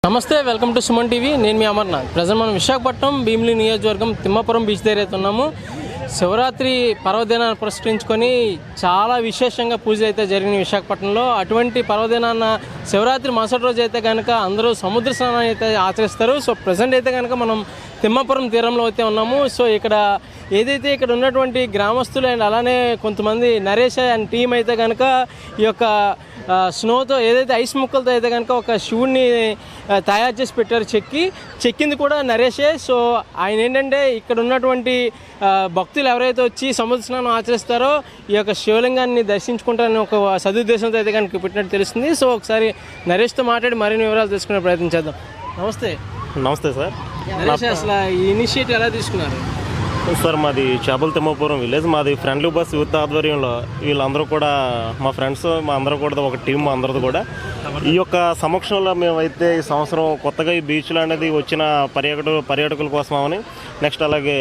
నమస్తే, welcome to Suman TV. నేను మీ Amarnath. Present మనం విశాఖపట్నం భీమిలి నియోజకవర్గం తిమ్మాపురం బీచ్ దగ్గర అయితే ఉన్నాము. శివరాత్రి పర్వదినాన్ని పురస్కరించుకొని చాలా విశేషంగా పూజలు అయితే జరిగిన విశాఖపట్నంలో. అటువంటి పర్వదినాన్న శివరాత్రి మరుసటి రోజు అయితే కనుక అందరూ సముద్ర స్నానాన్ని అయితే ఆచరిస్తారు. సో ప్రజెంట్ అయితే కనుక మనం తిమ్మాపురం తీరంలో అయితే ఉన్నాము. సో ఇక్కడ ఏదైతే ఇక్కడ ఉన్నటువంటి గ్రామస్తులు అండ్ అలానే కొంతమంది నరేష్ అండ్ టీం అయితే కనుక ఈ యొక్క స్నోతో ఏదైతే ఐస్ ముక్కలతో అయితే కనుక ఒక శివుడిని తయారు చేసి పెట్టారు. చెక్కింది కూడా నరేషే. సో ఆయన ఏంటంటే ఇక్కడ ఉన్నటువంటి భక్తులు ఎవరైతే వచ్చి సముద్ర స్నానం ఆచరిస్తారో ఈ యొక్క శివలింగాన్ని దర్శించుకుంటారని ఒక సదుద్దేశంతో అయితే కనుక పెట్టినట్టు తెలుస్తుంది. సో ఒకసారి నరేష్తో మాట్లాడి మరిన్ని వివరాలు తెలుసుకునే ప్రయత్నం చేద్దాం. నమస్తే సార్. నరేష్, అసలు ఈ ఇనిషియేటివ్ ఎలా తీసుకున్నారు? సార్ మాది చేపల తిమ్మాపురం విలేజ్. మాది ఫ్రెండ్లీ బస్ యూత్ ఆధ్వర్యంలో వీళ్ళందరూ కూడా మా ఫ్రెండ్స్ మా అందరూ కూడా ఒక టీం మా అందరిది కూడా ఈ యొక్క సమక్షంలో మేమైతే ఈ సంవత్సరం కొత్తగా ఈ బీచ్లు అనేది వచ్చిన పర్యాటకుల కోసమని నెక్స్ట్ అలాగే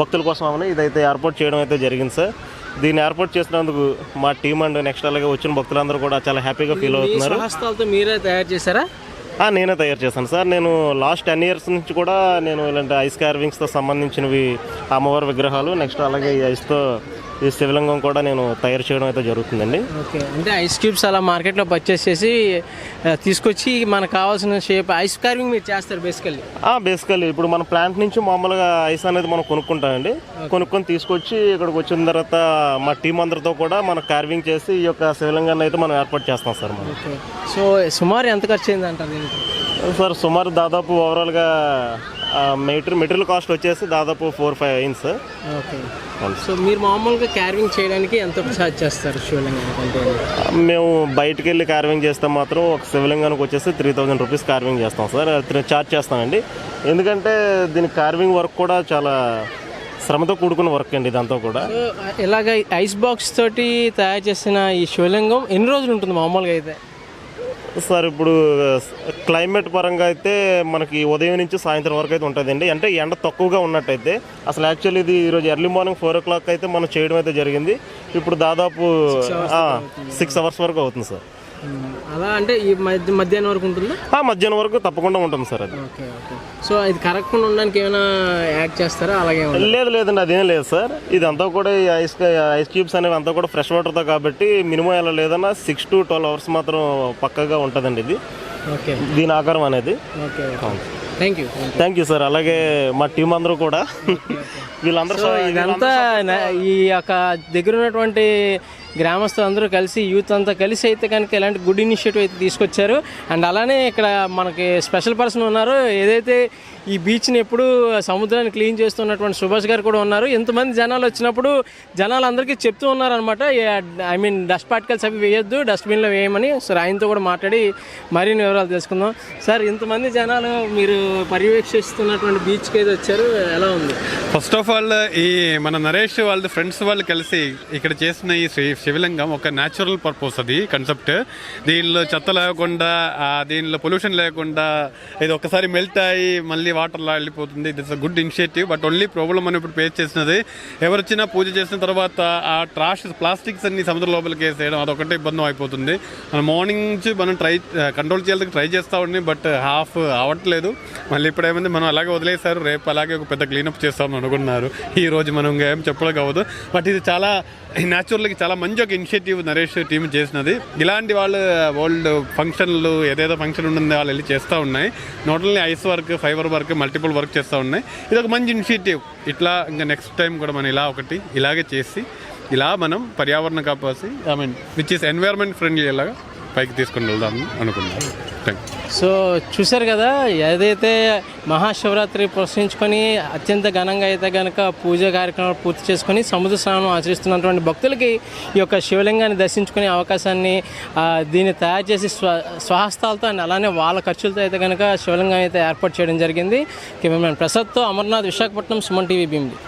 భక్తుల కోసమని ఇదైతే ఏర్పాటు చేయడం అయితే జరిగింది సార్. దీన్ని ఏర్పాటు చేసినందుకు మా టీం అండ్ నెక్స్ట్ అలాగే వచ్చిన భక్తులందరూ కూడా చాలా హ్యాపీగా ఫీల్ అవుతున్నారు. మీరే తయారు చేశారా? నేనే తయారు చేశాను సార్. నేను లాస్ట్ 10 years నుంచి కూడా నేను ఇలాంటి ఐస్ కార్వింగ్స్తో సంబంధించినవి అమ్మవారి విగ్రహాలు నెక్స్ట్ అలాగే ఈ ఐస్తో ఈ శివలింగం కూడా నేను తయారు చేయడం అయితే జరుగుతుందండి. ఓకే, అంటే ఐస్ క్యూబ్స్ అలా మార్కెట్లో పర్చేస్ చేసి తీసుకొచ్చి మనకు కావాల్సిన షేప్ ఐస్ కార్వింగ్ మీరు చేస్తారు బేసికల్లీ ఇప్పుడు మన ప్లాంట్ నుంచి మామూలుగా ఐస్ అనేది మనం కొనుక్కుంటామండి. కొనుక్కొని తీసుకొచ్చి ఇక్కడికి వచ్చిన తర్వాత మా టీం అందరితో కూడా మనం కార్వింగ్ చేసి ఈ యొక్క శివలింగాన్ని అయితే మనం ఏర్పాటు చేస్తాం సార్. మనం సో సుమారు ఎంత ఖర్చు అయింది అంటారు సార్? సుమారు దాదాపు ఓవరాల్గా మెటీరియల్ కాస్ట్ వచ్చేసి దాదాపు 4-5 అయింది సార్. ఓకే. సో మీరు మామూలుగా కార్వింగ్ చేయడానికి ఎంత ఛార్జ్ చేస్తారు శివలింగానికి? మేము బయటకు వెళ్ళి కార్వింగ్ చేస్తే మాత్రం ఒక శివలింగానికి వచ్చేసి 3000 రూపీస్ కార్వింగ్ చేస్తాం సార్. ఛార్జ్ చేస్తామండి. ఎందుకంటే దీని కార్వింగ్ వర్క్ కూడా చాలా శ్రమతో కూడుకున్న వర్క్ అండి ఇదంతా కూడా. ఇలాగ ఐస్ బాక్స్ తోటి తయారు చేసిన ఈ శివలింగం ఎన్ని రోజులు ఉంటుంది మామూలుగా అయితే? సార్ ఇప్పుడు క్లైమేట్ పరంగా అయితే మనకి ఉదయం నుంచి సాయంత్రం వరకు అయితే ఉంటుందండి. అంటే ఎండ తక్కువగా ఉన్నట్టయితే అసలు యాక్చువల్లీ ఇది ఈరోజు ఎర్లీ మార్నింగ్ 4 o'clock అయితే మనం చేయడం అయితే జరిగింది. ఇప్పుడు దాదాపు 6 hours వరకు అవుతుంది సార్. అలా అంటే ఈ మధ్యాహ్నం వరకు ఉంటుందా? మధ్యాహ్నం వరకు తప్పకుండా ఉంటుంది సార్ అది. ఓకే. సో ఇది కరెక్ట్గా ఉండడానికి ఏమైనా యాడ్ చేస్తారా? అలాగే లేదండి, అదేం లేదు సార్. ఇదంతా కూడా ఐస్ క్యూబ్స్ అనేవి అంతా కూడా ఫ్రెష్ వాటర్తో కాబట్టి మినిమం ఎలా లేదన్నా 6 to 12 hours మాత్రం పక్కగా ఉంటుందండి ఇది. ఓకే, దీని ఆకారం అనేది. Okay, thank you sir. అలాగే మా టీం అందరూ కూడా వీళ్ళందరూ ఇదంతా ఈ యొక్క దగ్గర ఉన్నటువంటి గ్రామస్తులు అందరూ కలిసి యూత్ అంతా కలిసి అయితే కనుక ఇలాంటి గుడ్ ఇనిషియేటివ్ అయితే తీసుకొచ్చారు. అండ్ అలానే ఇక్కడ మనకి స్పెషల్ పర్సన్ ఉన్నారు. ఏదైతే ఈ బీచ్ని ఎప్పుడు సముద్రాన్ని క్లీన్ చేస్తున్నటువంటి సుభాష్ గారు కూడా ఉన్నారు. ఎంతమంది జనాలు వచ్చినప్పుడు జనాలందరికీ చెప్తూ ఉన్నారనమాట, ఐ మీన్ డస్ట్ పార్టికల్స్ అవి వేయొద్దు, డస్ట్బిన్లో వేయమని. సార్ ఆయనతో కూడా మాట్లాడి మరిన్ని వివరాలు తెలుసుకుందాం. సార్, ఇంతమంది జనాలు మీరు పర్యవేక్షిస్తున్నటువంటి బీచ్కి అయితే వచ్చారు, ఎలా ఉంది? ఫస్ట్ ఆఫ్ ఆల్ ఈ మన నరేష్ వాళ్ళ ఫ్రెండ్స్ వాళ్ళు కలిసి ఇక్కడ చేసిన ఈ శివలింగం ఒక న్యాచురల్ పర్పస్, అది కాన్సెప్ట్. దీనిలో చెత్త లేకుండా దీనిలో పొల్యూషన్ లేకుండా ఇది ఒకసారి మెల్ట్ అయ్యి మళ్ళీ వాటర్లో వెళ్ళిపోతుంది. It is a good initiative. But only problem మనం ఇప్పుడు ఫేస్ చేసినది, ఎవరొచ్చినా పూజ చేసిన తర్వాత ఆ ప్లాస్టిక్స్ అన్ని సముద్ర లోపలికి వేసేయడం అదొకటే ఇబ్బంది అయిపోతుంది. మనం మార్నింగ్ నుంచి మనం కంట్రోల్ చేయాలని ట్రై చేస్తూ ఉన్నాం, బట్ హాఫ్ అవ్వట్లేదు. మళ్ళీ ఇప్పుడు ఏమైంది, మనం అలాగే వదిలేశారు. రేపు అలాగే ఒక పెద్ద క్లీనప్ చేస్తామని అనుకున్నారు. ఈ రోజు మనం ఇంకా ఏం చెప్పడం కావద్దు. బట్ ఇది చాలా న్యాచురల్గా చాలా మంచి ఒక ఇనిషియేటివ్ నరేష్ టీం చేసినది. ఇలాంటి వాళ్ళు వరల్డ్ ఫంక్షన్లు ఏదైతే ఫంక్షన్ ఉంటుందో వాళ్ళు వెళ్ళి చేస్తూ ఉన్నాయి. Not only ice work, fibre work, multiple work చేస్తూ ఉన్నాయి. ఇది ఒక మంచి ఇనిషియేటివ్. ఇట్లా ఇంకా నెక్స్ట్ టైం కూడా మనం ఇలాగే చేసి ఇలా మనం పర్యావరణ కాపాసి విచ్ ఈస్ ఎన్వైరన్మెంట్ ఫ్రెండ్లీ లాగా పైకి తీసుకుని వెళ్దామని అనుకున్నాను. సో చూశారు కదా, ఏదైతే మహాశివరాత్రి పురస్కరించుకొని అత్యంత ఘనంగా అయితే కనుక పూజా కార్యక్రమాలు పూర్తి చేసుకొని సముద్ర స్నానం ఆచరిస్తున్నటువంటి భక్తులకి ఈ యొక్క శివలింగాన్ని దర్శించుకునే అవకాశాన్ని దీన్ని తయారు చేసి స్వహస్తాలతో అండ్ అలానే వాళ్ళ ఖర్చులతో అయితే కనుక శివలింగం అయితే ఏర్పాటు చేయడం జరిగింది. కెమెరామెన్ ప్రసాద్తో అమర్నాథ్, విశాఖపట్నం, సుమన్ టీవీ, భీమిలి.